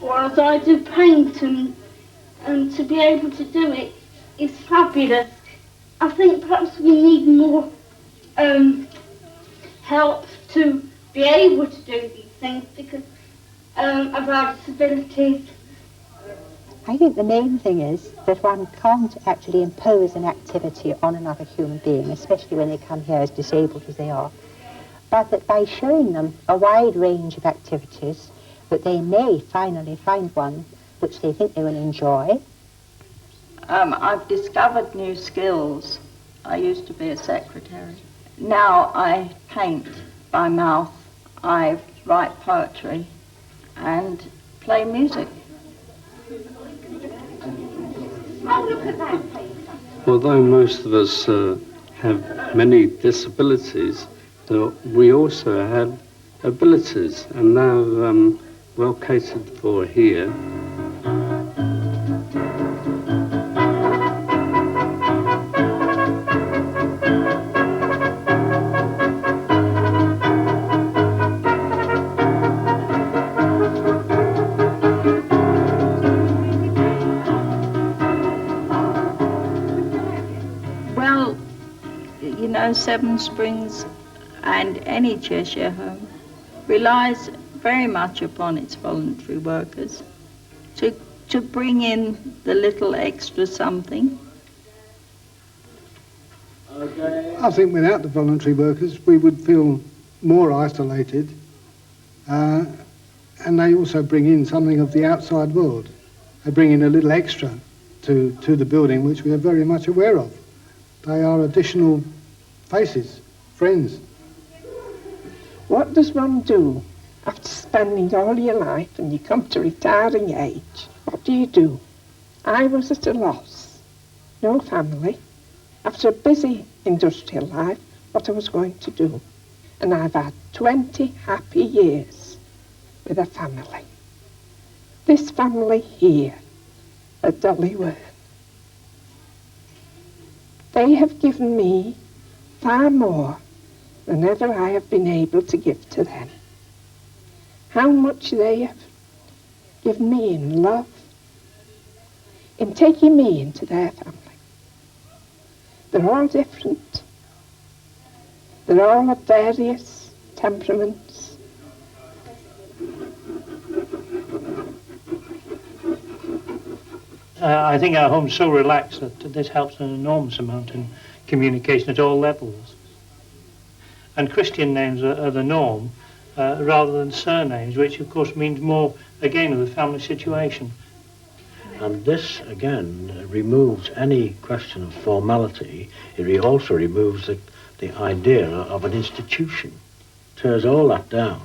whereas I do paint, and to be able to do it is fabulous. I think perhaps we need more help to be able to do these things because of our disabilities. I think the main thing is that one can't actually impose an activity on another human being, especially when they come here as disabled as they are, but that by showing them a wide range of activities, that they may finally find one which they think they will enjoy. I've discovered new skills. I used to be a secretary. Now I paint by mouth, I write poetry and play music. Although most of us have many disabilities, we also have abilities, and they're well catered for here. Seven Springs and any Cheshire home relies very much upon its voluntary workers to bring in the little extra something. I think without the voluntary workers we would feel more isolated, and they also bring in something of the outside world. They bring in a little extra to the building which we are very much aware of. They are additional faces, friends. What does one do after spending all your life and you come to retiring age? What do? I was at a loss. No family. After a busy industrial life, what I was going to do. And I've had 20 happy years with a family. This family here at Dollyworth. They have given me far more than ever I have been able to give to them. How much they have given me in love, in taking me into their family. They're all different. They're all of various temperaments. I think our home's so relaxed that this helps an enormous amount in communication at all levels. And Christian names are the norm rather than surnames, which of course means more, again, of the family situation. And this, again, removes any question of formality. It also removes the idea of an institution. Tears all that down,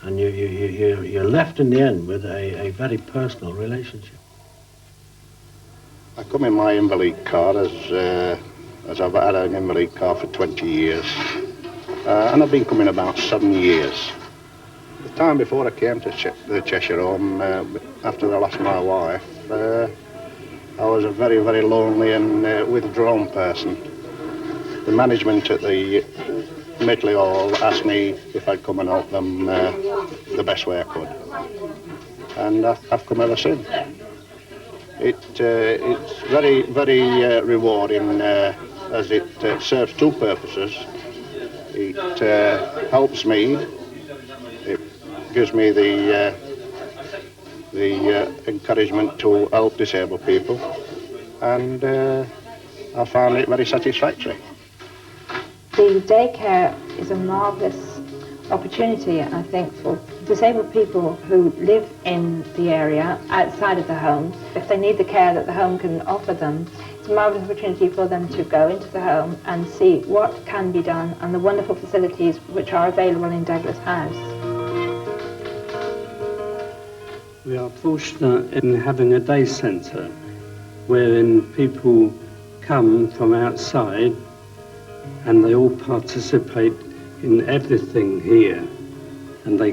and you're left in the end with a very personal relationship. I come in my invalid car as I've had an invalid car for 20 years. And I've been coming about 7 years. The time before I came to the Cheshire home, after I lost my wife, I was a very, very lonely and withdrawn person. The management at the Midley Hall asked me if I'd come and help them the best way I could. And I've come ever since. It's very, very rewarding as it serves two purposes. It helps me. It gives me the encouragement to help disabled people, and I found it very satisfactory. The daycare is a marvellous opportunity, I think, for disabled people who live in the area outside of the home. If they need the care that the home can offer them, it's a marvellous opportunity for them to go into the home and see what can be done and the wonderful facilities which are available in Douglas House. We are fortunate in having a day centre wherein people come from outside and they all participate in everything here, and they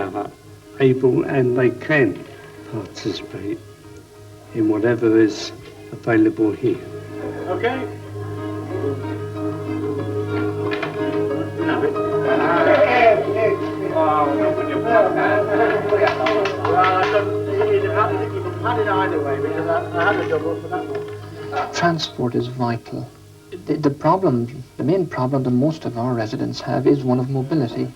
are able and they can participate in whatever is available here. Okay. had it either way because I had a double for that one. Transport is vital. The main problem that most of our residents have is one of mobility.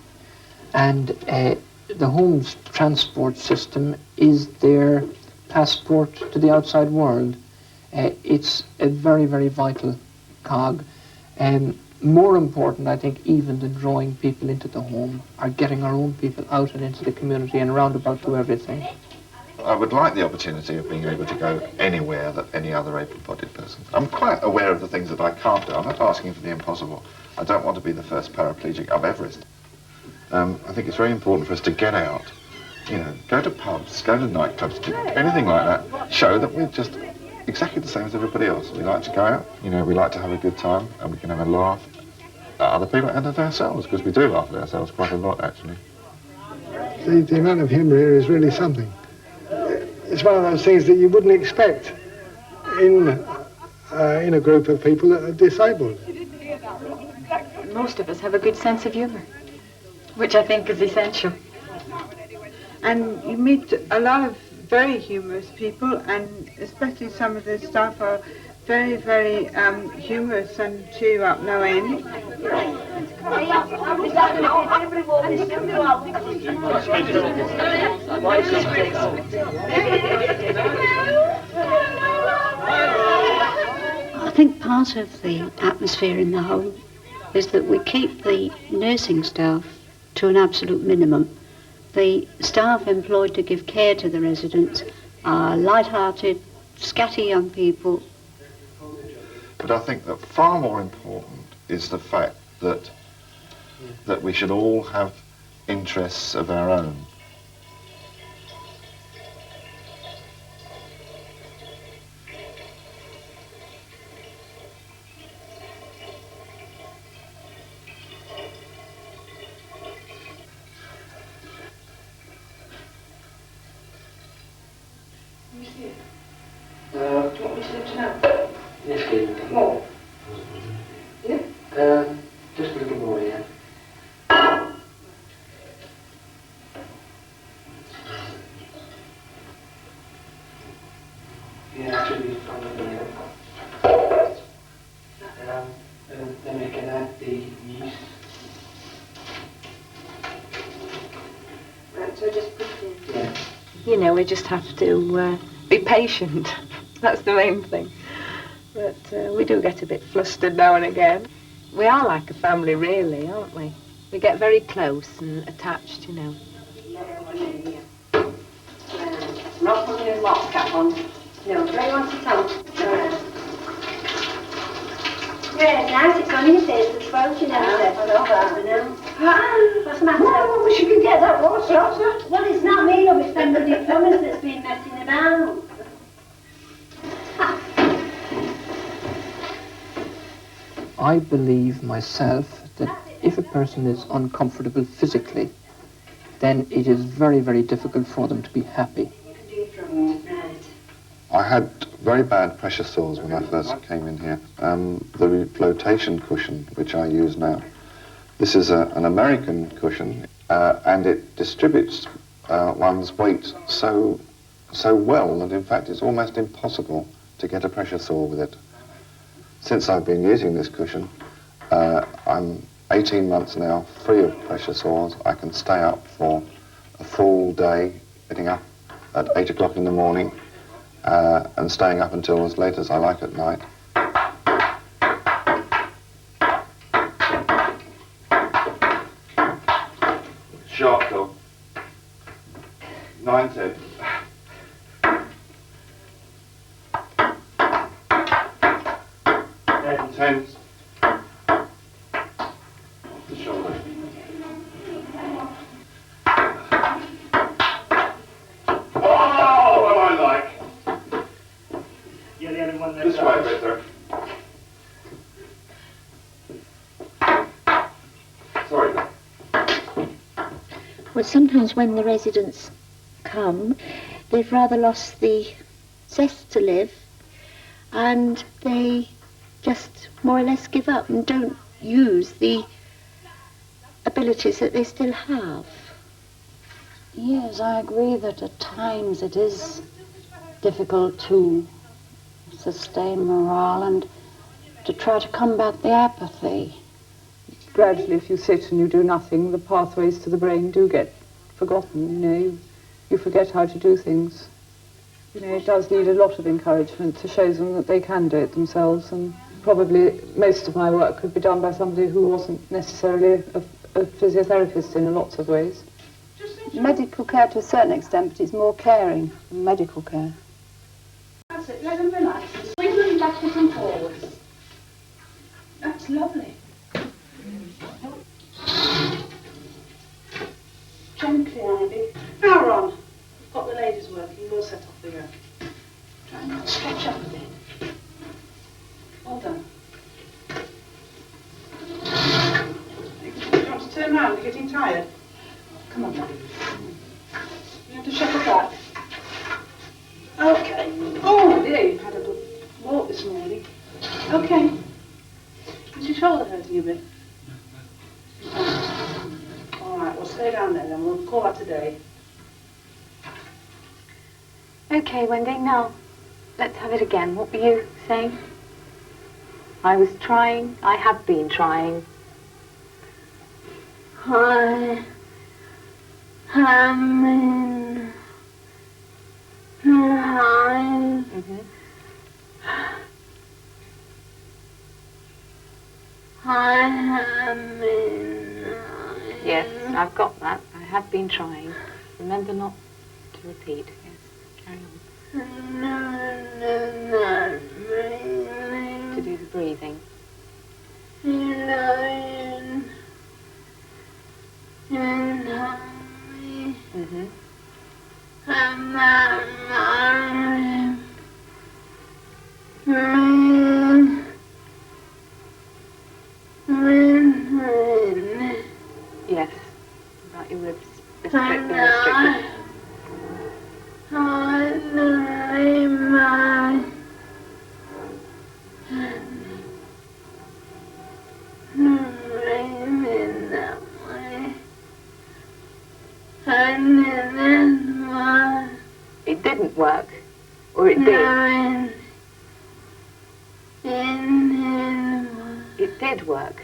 And the home's transport system is their passport to the outside world. It's a very, very vital cog. More important, I think, even than drawing people into the home, are getting our own people out and into the community and roundabout to everything. I would like the opportunity of being able to go anywhere that any other able-bodied person. I'm quite aware of the things that I can't do. I'm not asking for the impossible. I don't want to be the first paraplegic up Everest. I think it's very important for us to get out, you know, go to pubs, go to nightclubs, anything like that. Show that we're just exactly the same as everybody else. We like to go out, you know, we like to have a good time, and we can have a laugh at other people and at ourselves, because we do laugh at ourselves quite a lot, actually. The amount of humour here is really something. It's one of those things that you wouldn't expect in a group of people that are disabled. Most of us have a good sense of humour, which I think is essential. And you meet a lot of very humorous people, and especially some of the staff are very, very humorous and cheer you up no end. I think part of the atmosphere in the home is that we keep the nursing staff to an absolute minimum. The staff employed to give care to the residents are light-hearted, scatty young people. But I think that far more important is the fact that we should all have interests of our own. Do you want me to lift it up? Yes, please. More? Yeah? Just a little more, yeah. Yeah, actually, from the and then we can add the yeast. Right, so just put it in. Yeah. You know, we just have to be patient. That's the main thing. But we do get a bit flustered now and again. We are like a family, really, aren't we? We get very close and attached, you know. Not putting his lock cap on. No, very wants to tell. Yeah, it's nice. It's on your face. The throat, you know. I know that. I know. What's the matter? Well, we should get that water off, sir. Well, it's not me, love. It's them bloody plumbers that's been messing about. I believe myself that if a person is uncomfortable physically, then it is very, very difficult for them to be happy. I had very bad pressure sores when I first came in here. The flotation cushion, which I use now, this is an American cushion, and it distributes one's weight so well that in fact it's almost impossible to get a pressure sore with it. Since I've been using this cushion, I'm 18 months now free of pressure sores. I can stay up for a full day, getting up at 8 o'clock in the morning and staying up until as late as I like at night. Sharp though. 9-10. Tens. Off the shoulder. Oh, what I like. Yeah, the other one there. This way, better. Sorry. Well, sometimes when the residents come, they've rather lost the zest to live, and they just more or less give up and don't use the abilities that they still have. Yes, I agree that at times it is difficult to sustain morale and to try to combat the apathy. Gradually, if you sit and you do nothing, the pathways to the brain do get forgotten, you know. You forget how to do things. You know, it does need a lot of encouragement to show them that they can do it themselves, and probably most of my work could be done by somebody who wasn't necessarily a physiotherapist in lots of ways. Medical care to a certain extent, but it's more caring than medical care. That's it, let them relax. Swing them backwards and forwards. That's lovely. Gently, Ivy. Now, Ron. We've got the ladies working. We'll set off the try and stretch up a bit. Well done. Do you want to turn round? You're getting tired. Come on, Ivy. You have to shuffle back. Okay. Oh dear, you've had a good walk this morning. Okay. Is your shoulder hurting a bit? All right, we'll stay down there then. We'll call that today. Okay, Wendy, now let's have it again. What were you saying? I was trying. I have been trying. I am in I am in Yes, I've got that. I have been trying. Remember not to repeat. Yes, carry on. To do the breathing. Yes, about your ribs. Restricted. It didn't work, or it did? It did work.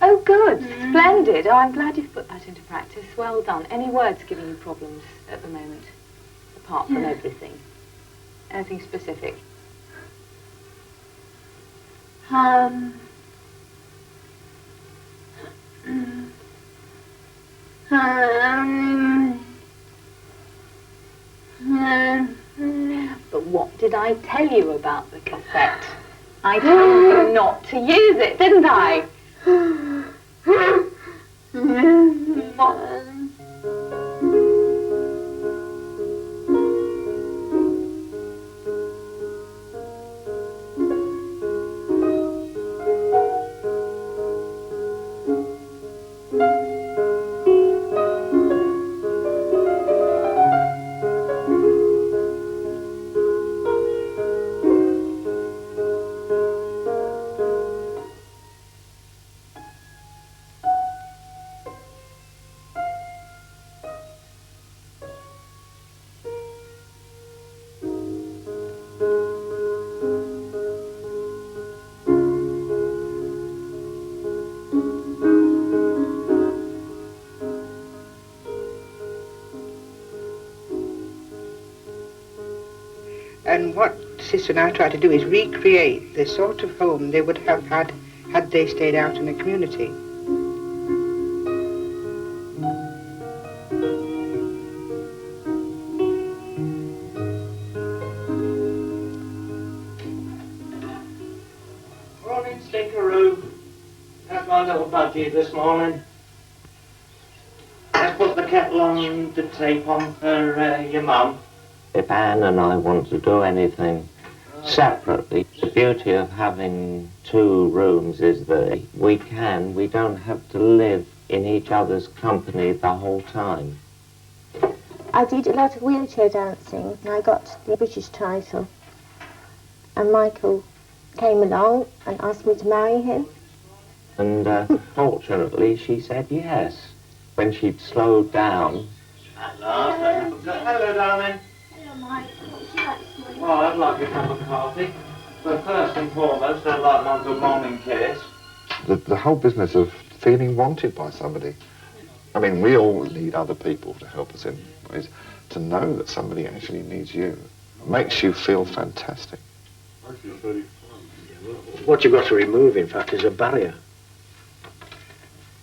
Oh, good. Splendid. Oh, I'm glad you've put that into practice. Well done. Any words giving you problems at the moment, apart from everything? Anything specific? But what did I tell you about the cassette? I told you not to use it, didn't I? And what Sister and I try to do is recreate the sort of home they would have had they stayed out in the community. Morning, Stinkeroo. That's my little budgie this morning. Let's put the kettle on the tape on for your mum. If Anne and I want to do anything separately, the beauty of having two rooms is that we don't have to live in each other's company the whole time. I did a lot of wheelchair dancing and I got the British title. And Michael came along and asked me to marry him. And fortunately she said yes. When she'd slowed down Hello, darling. Hello, Mike. What would you like this morning? Well, I'd like a cup of coffee. But first and foremost, I'd like my good morning kiss. The whole business of feeling wanted by somebody. I mean, we all need other people to help us in ways. To know that somebody actually needs you makes you feel fantastic. What you've got to remove, in fact, is a barrier.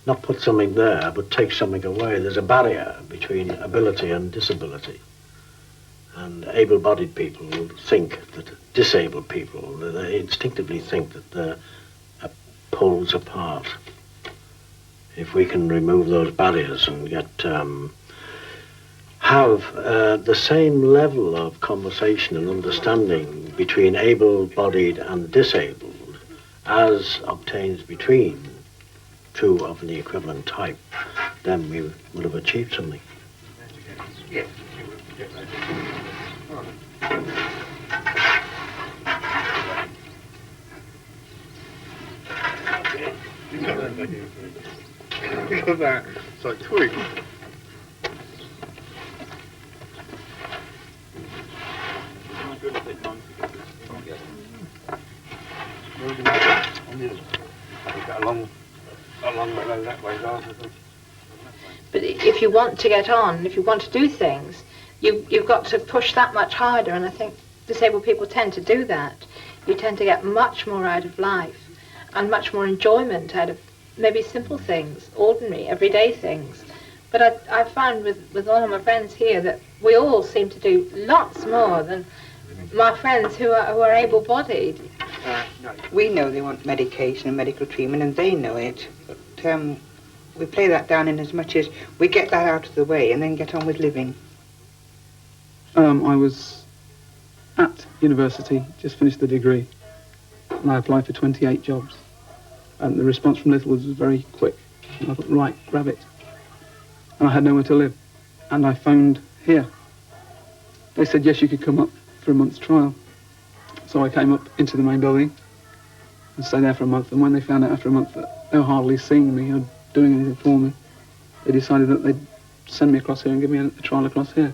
Not put something there, but take something away. There's a barrier between ability and disability. And able-bodied people think that disabled people, they instinctively think that they're poles apart. If we can remove those barriers and get have the same level of conversation and understanding between able-bodied and disabled as obtains between two of the equivalent type, then we would have achieved something. Yes. Look at that. It's like twig. But if you want to get on, if you want to do things, you've got to push that much harder, and I think disabled people tend to do that. You tend to get much more out of life and much more enjoyment out of maybe simple things, ordinary, everyday things. But I found with all of my friends here that we all seem to do lots more than my friends who are able-bodied. We know they want medication and medical treatment, and they know it. But we play that down in as much as we get that out of the way and then get on with living. I was at university, just finished the degree, and I applied for 28 jobs. And the response from Little was very quick. And I thought, right, grab it. And I had nowhere to live. And I phoned here. They said, yes, you could come up for a month's trial. So I came up into the main building and stayed there for a month. And when they found out after a month that they were hardly seeing me or doing anything for me, they decided that they'd send me across here and give me a trial across here.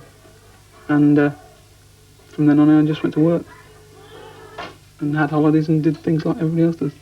And from then on, I just went to work and had holidays and did things like everybody else does.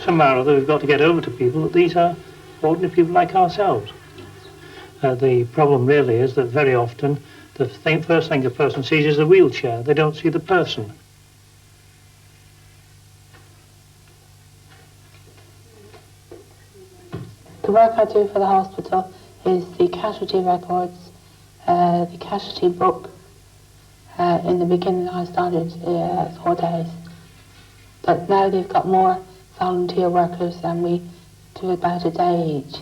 Somehow or other we've got to get over to people that these are ordinary people like ourselves. The problem really is that very often the first thing a person sees is a wheelchair. They don't see the person. The work I do for the hospital is the casualty records, the casualty book. In the beginning I started 4 days, but now they've got more volunteer workers and we do about a day each.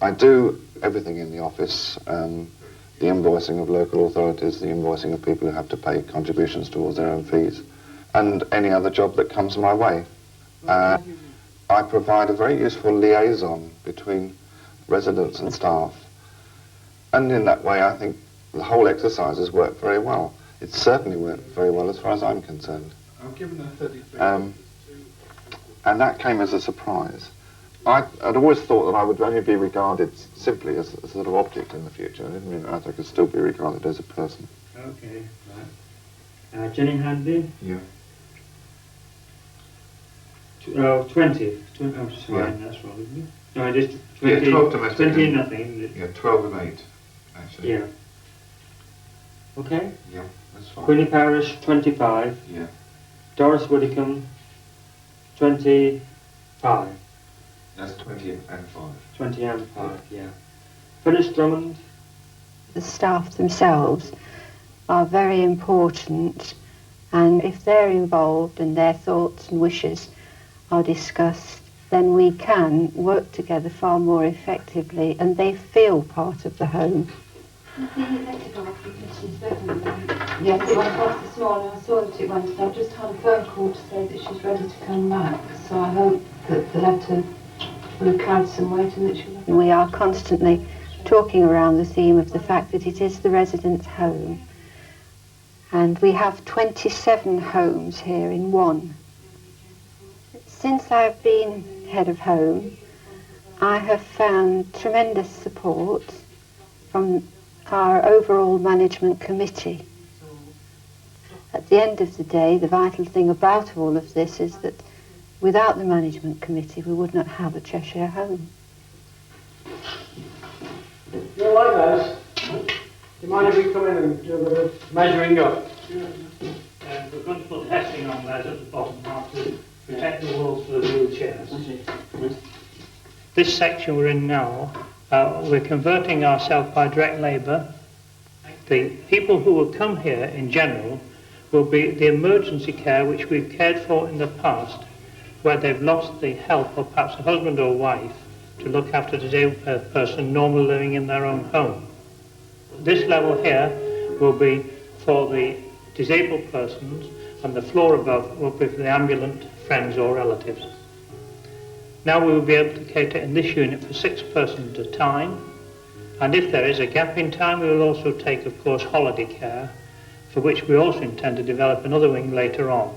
I do everything in the office, the invoicing of local authorities, the invoicing of people who have to pay contributions towards their own fees, and any other job that comes my way. I provide a very useful liaison between residents and staff, and in that way I think the whole exercise has worked very well. It's certainly worked very well as far as I'm concerned. I've given her 33. And that came as a surprise. I'd always thought that I would only be regarded simply as a sort of object in the future. I didn't realise I could still be regarded as a person. Okay, right. Jenny Handy? Yeah. 20. Oh, sorry, Yeah. that's wrong, isn't it? No, it is 20. Yeah, 12 domestic. 20 and nothing, isn't it? Yeah, 12 and 8, actually. Yeah. Okay. Yeah, that's fine. Queenie Parish, 25. Yeah. Doris Widdicombe, 25. That's 20 and 5. 20 and 5, yeah. Phyllis Drummond. The staff themselves are very important, and if they're involved and their thoughts and wishes are discussed, then we can work together far more effectively and they feel part of the home. Yes, it went off this morning. I saw that it went, and I've just had a phone call to say that she's ready to come back. So I hope that the letter will have carried some weight and that she'll... We are constantly talking around the theme of the fact that it is the residents' home. And we have 27 homes here in one. Since I've been head of home, I have found tremendous support from our overall management committee. At the end of the day, the vital thing about all of this is that without the management committee, we would not have a Cheshire home. You all right, guys? Do you mind if we come in and do a bit of measuring up? We're going to put testing on those at the bottom half to protect the walls for the wheelchairs. This section we're in now, we're converting ourselves by direct labour. The people who will come here in general will be the emergency care which we've cared for in the past, where they've lost the help of perhaps a husband or wife to look after a disabled person normally living in their own home. This level here will be for the disabled persons, and the floor above will be for the ambulant friends or relatives. Now we will be able to cater in this unit for 6 persons at a time, and if there is a gap in time, we will also take, of course, holiday care, for which we also intend to develop another wing later on.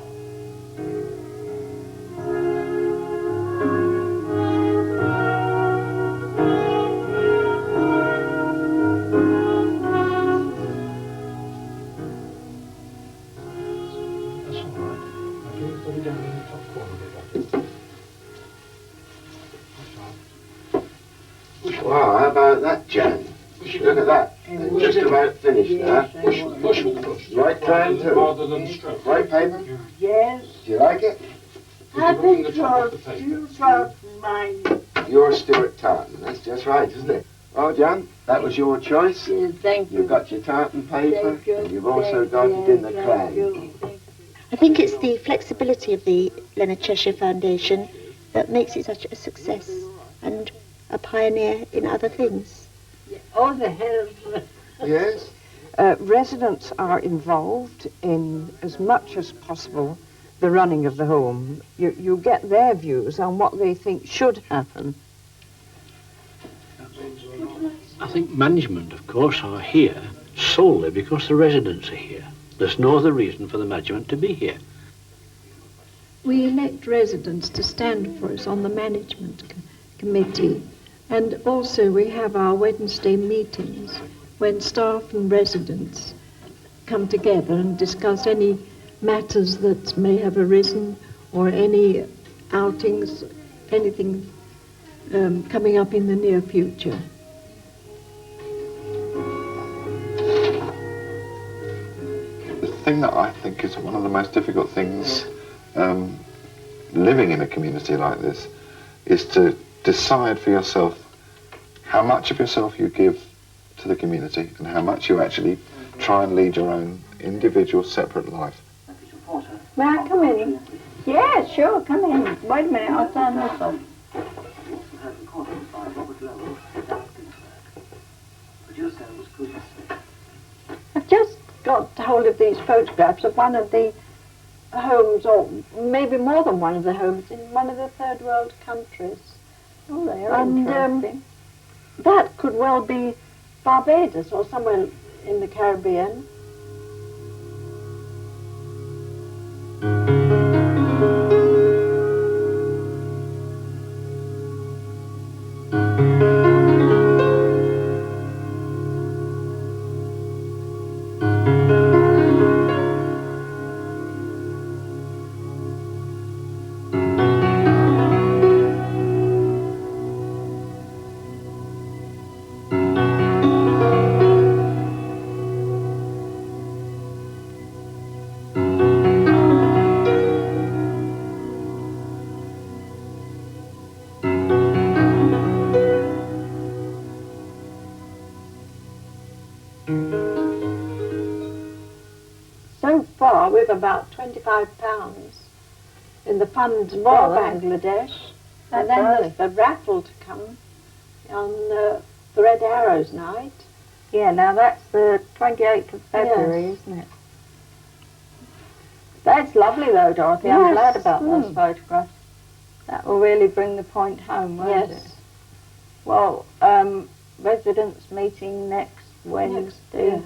Wow, how about that, Jan? Look at that. They're just about finished now. Push with the push. Right time too. Rather than stroke. Right paper? Yes. Do you like it? I've been told you wrote mine. You're Stuart Tartan. That's just right, isn't it? Well, Jan, that was your choice. Yes, thank you. You've got your tartan paper, Thank you. and you've also Thank got you. it in the Thank clan. you. I think it's the flexibility of the Leonard Cheshire Foundation that makes it such a success and a pioneer in other things. Oh, the hell. Yes? Residents are involved in, as much as possible, the running of the home. You get their views on what they think should happen. I think management, of course, are here solely because the residents are here. There's no other reason for the management to be here. We elect residents to stand for us on the management committee, and also we have our Wednesday meetings when staff and residents come together and discuss any matters that may have arisen or any outings, anything coming up in the near future. The thing that I think is one of the most difficult things living in a community like this is to decide for yourself how much of yourself you give to the community and how much you actually try and lead your own individual, separate life. May I come in? Yeah, sure, come in. Wait a minute, I'll turn this off. I've just got hold of these photographs of one of the homes, or maybe more than one of the homes, in one of the third world countries. Oh, they're And interesting. that could well be Barbados or somewhere in the Caribbean. So far, we've about £25 in the fund for Bangladesh, and then early. there's the raffle to come on the Red Arrows night. Yeah, now that's the 28th of February, Yes. isn't it? That's lovely though, Dorothy. I'm Yes. glad about those Mm. photographs. That will really bring the point home, won't Yes. it? Well, residents meeting next Wednesday. Yes.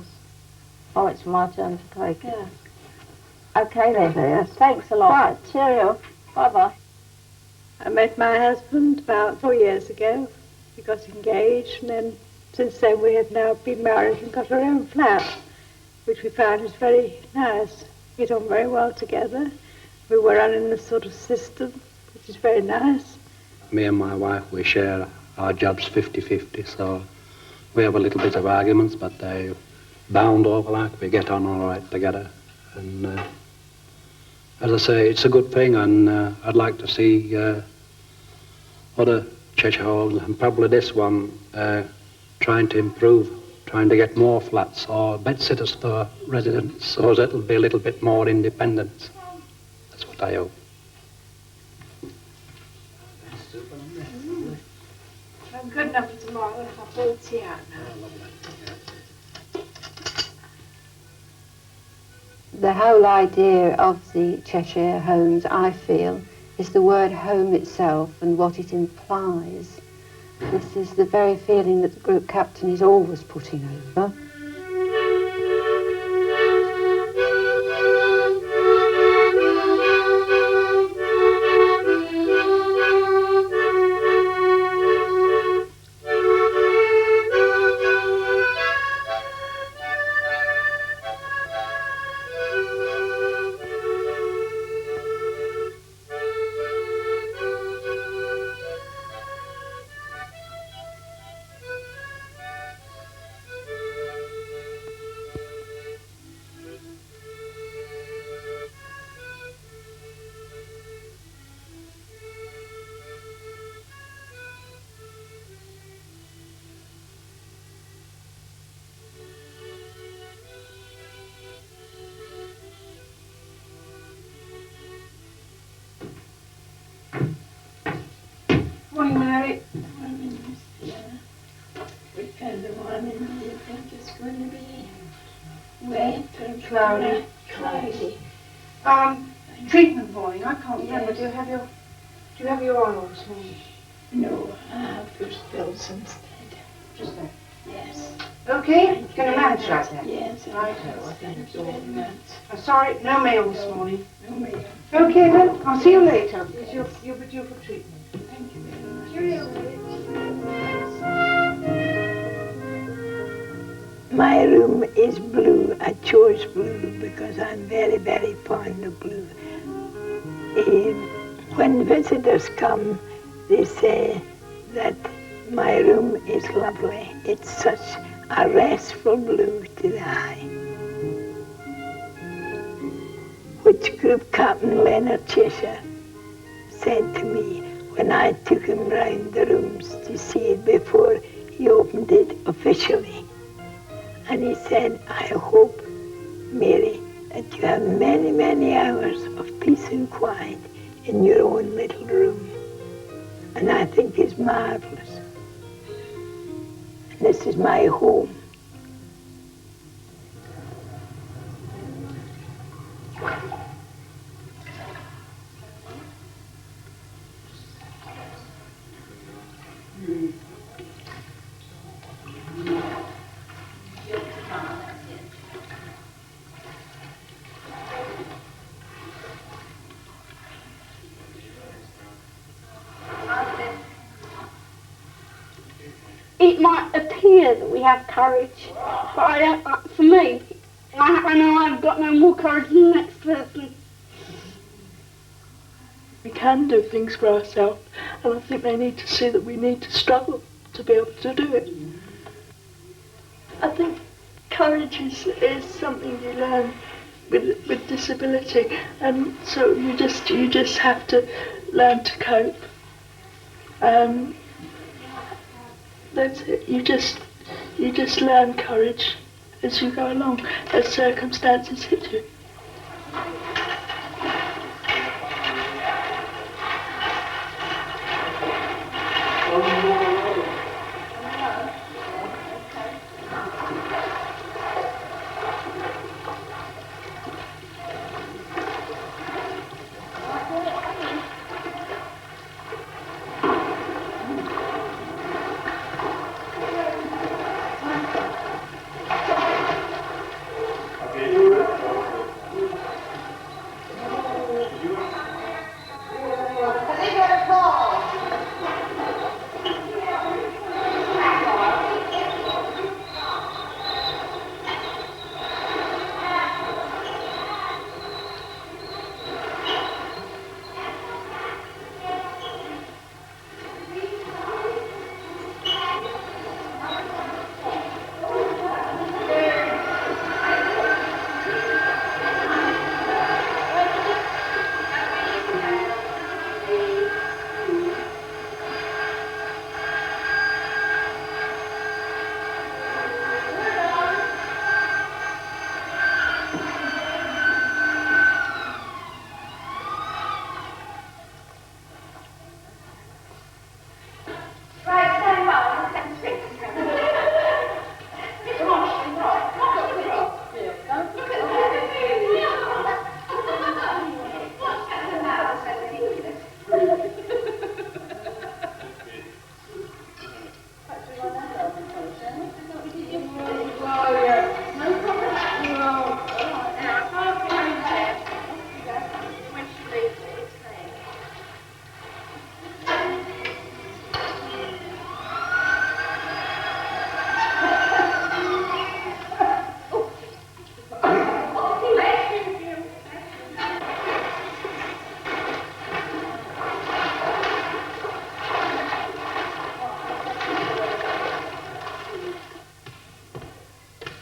Oh, it's my turn to take it. Yeah. Okay then. Thanks a lot. Right, cheerio. Bye-bye. I met my husband about 4 years ago. We got engaged, and then since then we have now been married and got our own flat, which we found is very nice. We get on very well together. We were running this sort of system, which is very nice. Me and my wife, we share our jobs 50-50, so we have a little bit of arguments, but they bound over like. We get on all right together. And as I say, it's a good thing, and I'd like to see other Cheshire homes, and probably this one, trying to improve, trying to get more flats or bedsitters for residents, so that it'll be a little bit more independent. That's what I hope. I'm good enough for tomorrow. I'll pull the tea out now. The whole idea of the Cheshire homes, I feel, is the word home itself and what it implies. This is the very feeling that the group captain is always putting over. Morning, Mary. Morning, Miss Fiona. What kind of morning do you think it's going to be? Wet or Cloudy. Cloudy. Treatment morning. I can't remember. Do you have your oil this morning? No, I have first pills instead. Just that. Yes. Okay. Going to manage like that. Yes. Right. Thank you very much. Sorry, no mail this morning. No mail. Okay then. I'll see you later. Because you'll be due for treatment. Thank you very much. My room is blue. I chose blue because I'm very, very fond of blue. When visitors come, they say that my room is lovely. It's such a restful blue to the eye. Which Group Captain Leonard Cheshire said to me when I took him round the rooms to see it before he opened it officially. And he said, I hope, Mary, that you have many, many hours of peace and quiet in your own little room. And I think it's marvellous. And this is my home. It might appear that we have courage, but I don't, for me, I know I've got no more courage than the next person. We can do things for ourselves, and I think they need to see that we need to struggle to be able to do it. I think courage is something you learn with disability, and so you just have to learn to cope. That's it. You just learn courage as you go along, as circumstances hit you.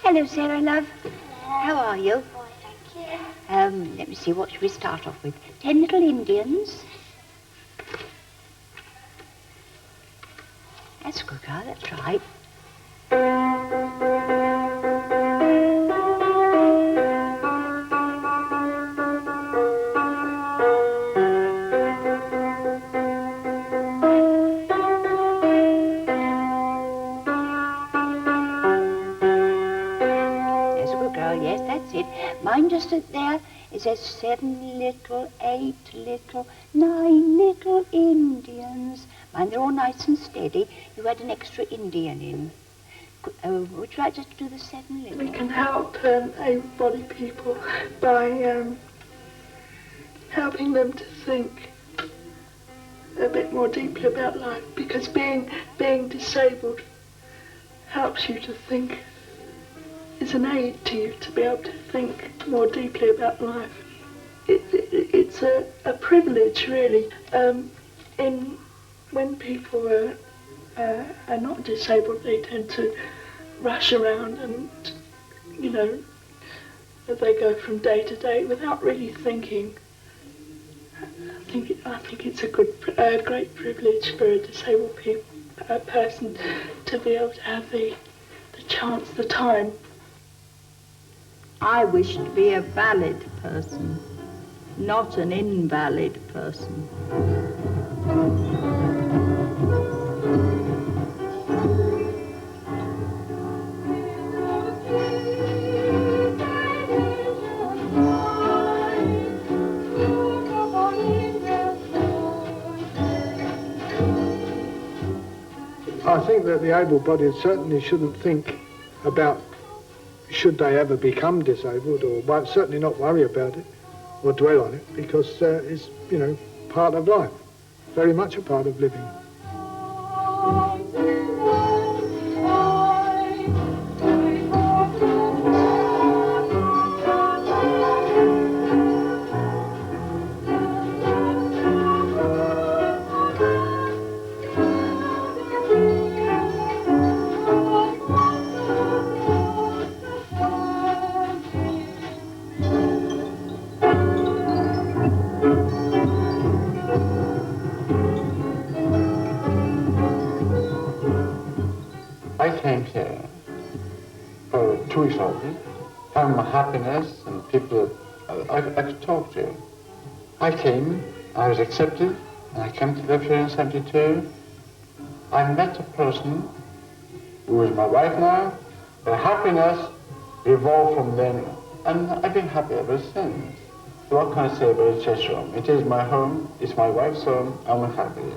Hello, Sarah, love. How are you? Let me see, what should we start off with? 10 Little Indians. That's a good girl, that's right. Mine just there, it says 7 little, 8 little, 9 little Indians. Mine, they're all nice and steady. You had an extra Indian in. Would you like just to do the 7 little? We can help able-bodied people by helping them to think a bit more deeply about life, because being disabled helps you to think. Is an aid to you to be able to think more deeply about life. It's a privilege, really. When people are not disabled, they tend to rush around and, you know, they go from day to day without really thinking. I think it's a great privilege for a disabled person to be able to have the chance, the time. I wish to be a valid person, not an invalid person. I think that the able-bodied certainly shouldn't think about should they ever become disabled, or certainly not worry about it or dwell on it, because it's, you know, part of life, very much a part of living. I came here for 2 weeks only, found my happiness and people that I could talk to. I came, I was accepted, and I came to live here in 72. I met a person who is my wife now. The happiness evolved from then, and I've been happy ever since. So what can I say about Cheshire home? It is my home, it's my wife's home, and we're happy.